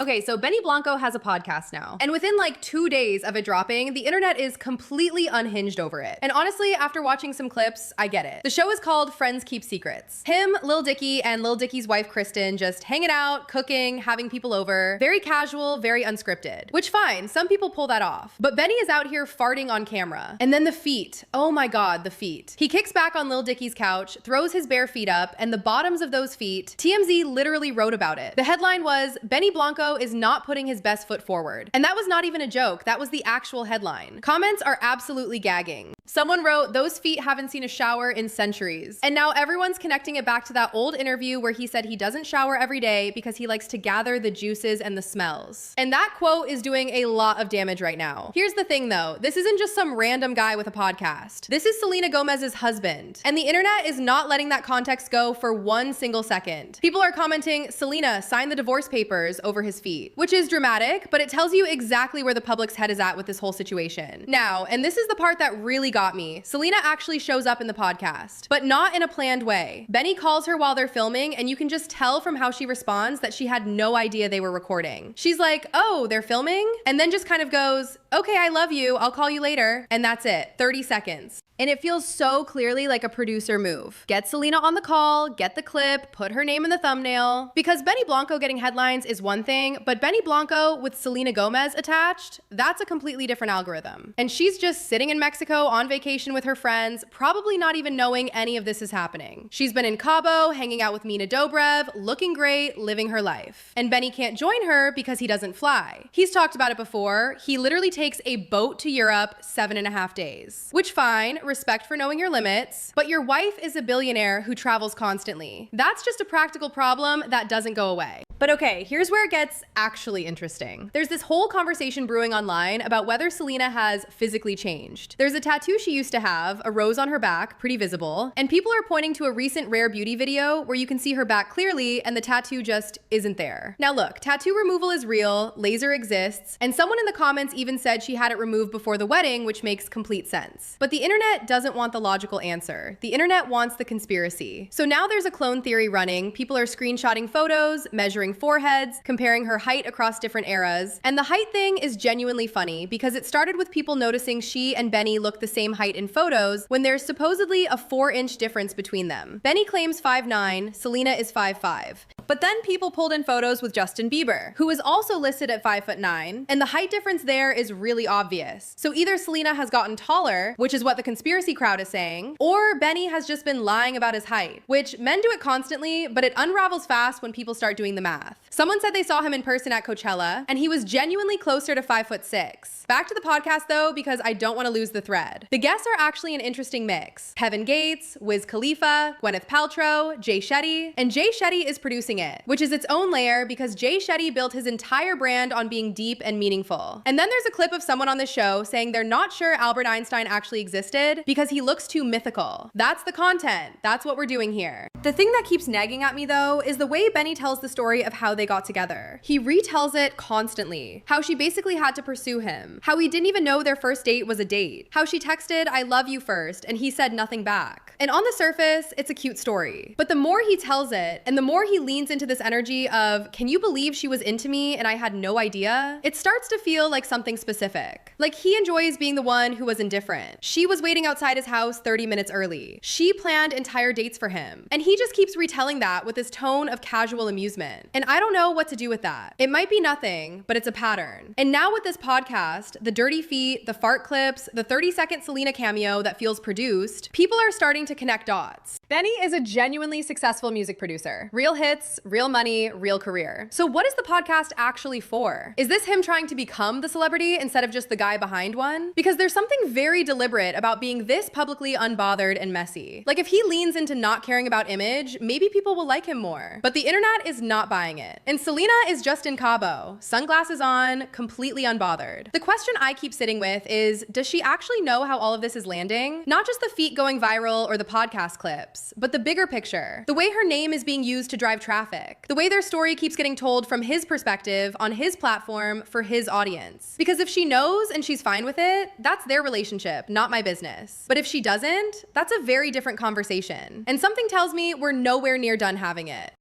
Okay, so Benny Blanco has a podcast now. And within like 2 days of it dropping, the internet is completely unhinged over it. And honestly, after watching some clips, I get it. The show is called Friends Keep Secrets. Him, Lil Dicky, and Lil Dicky's wife Kristen just hanging out, cooking, having people over. Very casual, very unscripted. Which fine, some people pull that off. But Benny is out here farting on camera. And then the feet. Oh my god, the feet. He kicks back on Lil Dicky's couch, throws his bare feet up, and the bottoms of those feet, TMZ literally wrote about it. The headline was, Benny Blanco is not putting his best foot forward. And that was not even a joke, that was the actual headline. Comments are absolutely gagging. Someone wrote, those feet haven't seen a shower in centuries. And now everyone's connecting it back to that old interview where he said he doesn't shower every day because he likes to gather the juices and the smells. And that quote is doing a lot of damage right now. Here's the thing though, this isn't just some random guy with a podcast. This is Selena Gomez's husband. And the internet is not letting that context go for 1 single second. People are commenting, Selena signed the divorce papers over his feet, which is dramatic, but it tells you exactly where the public's head is at with this whole situation. Now, and this is the part that really got me, Selena actually shows up in the podcast, but not in a planned way. Benny calls her while they're filming, and you can just tell from how she responds that she had no idea they were recording. She's like, oh, they're filming? And then just kind of goes, okay, I love you, I'll call you later. And that's it, 30 seconds. And it feels so clearly like a producer move. Get Selena on the call, get the clip, put her name in the thumbnail. Because Benny Blanco getting headlines is one thing, but Benny Blanco with Selena Gomez attached, that's a completely different algorithm. And she's just sitting in Mexico on vacation with her friends, probably not even knowing any of this is happening. She's been in Cabo, hanging out with Mina Dobrev, looking great, living her life. And Benny can't join her because he doesn't fly. He's talked about it before. He literally takes a boat to Europe 7.5 days. Which fine, respect for knowing your limits, but your wife is a billionaire who travels constantly. That's just a practical problem that doesn't go away. But okay, here's where it gets actually interesting. There's this whole conversation brewing online about whether Selena has physically changed. There's a tattoo she used to have, a rose on her back, pretty visible, and people are pointing to a recent Rare Beauty video where you can see her back clearly and the tattoo just isn't there. Now look, tattoo removal is real, laser exists, and someone in the comments even said she had it removed before the wedding, which makes complete sense. But the internet doesn't want the logical answer. The internet wants the conspiracy. So now there's a clone theory running. People are screenshotting photos, measuring foreheads, comparing her height across different eras. And the height thing is genuinely funny because it started with people noticing she and Benny look the same height in photos when there's supposedly a 4-inch difference between them. Benny claims 5'9", Selena is 5'5". But then people pulled in photos with Justin Bieber, who is also listed at 5'9", and the height difference there is really obvious. So either Selena has gotten taller, which is what the conspiracy crowd is saying, or Benny has just been lying about his height, which men do it constantly, but it unravels fast when people start doing the math. Someone said they saw him in person at Coachella, and he was genuinely closer to 5'6". Back to the podcast though, because I don't want to lose the thread. The guests are actually an interesting mix. Kevin Gates, Wiz Khalifa, Gwyneth Paltrow, Jay Shetty, and Jay Shetty is producing it, which is its own layer because Jay Shetty built his entire brand on being deep and meaningful. And then there's a clip of someone on the show saying they're not sure Albert Einstein actually existed because he looks too mythical. That's the content. That's what we're doing here. The thing that keeps nagging at me though is the way Benny tells the story of how they got together. He retells it constantly. How she basically had to pursue him. How he didn't even know their first date was a date. How she texted, I love you first, and he said nothing back. And on the surface, it's a cute story. But the more he tells it, and the more he leans into this energy of, can you believe she was into me and I had no idea? It starts to feel like something specific. Like he enjoys being the one who was indifferent. She was waiting outside his house 30 minutes early. She planned entire dates for him. And he just keeps retelling that with this tone of casual amusement. And I don't know what to do with that. It might be nothing, but it's a pattern. And now with this podcast, the dirty feet, the fart clips, the 30-second Selena cameo that feels produced, people are starting to connect dots. Benny is a genuinely successful music producer. Real hits, real money, real career. So what is the podcast actually for? Is this him trying to become the celebrity instead of just the guy behind one? Because there's something very deliberate about being this publicly unbothered and messy. Like if he leans into not caring about image, maybe people will like him more. But the internet is not buying it. And Selena is just in Cabo, sunglasses on, completely unbothered. The question I keep sitting with is, does she actually know how all of this is landing? Not just the feet going viral or the podcast clips, but the bigger picture. The way her name is being used to drive traffic. The way their story keeps getting told from his perspective on his platform for his audience. Because if she knows and she's fine with it, that's their relationship, not my business. But if she doesn't, that's a very different conversation. And something tells me we're nowhere near done having it.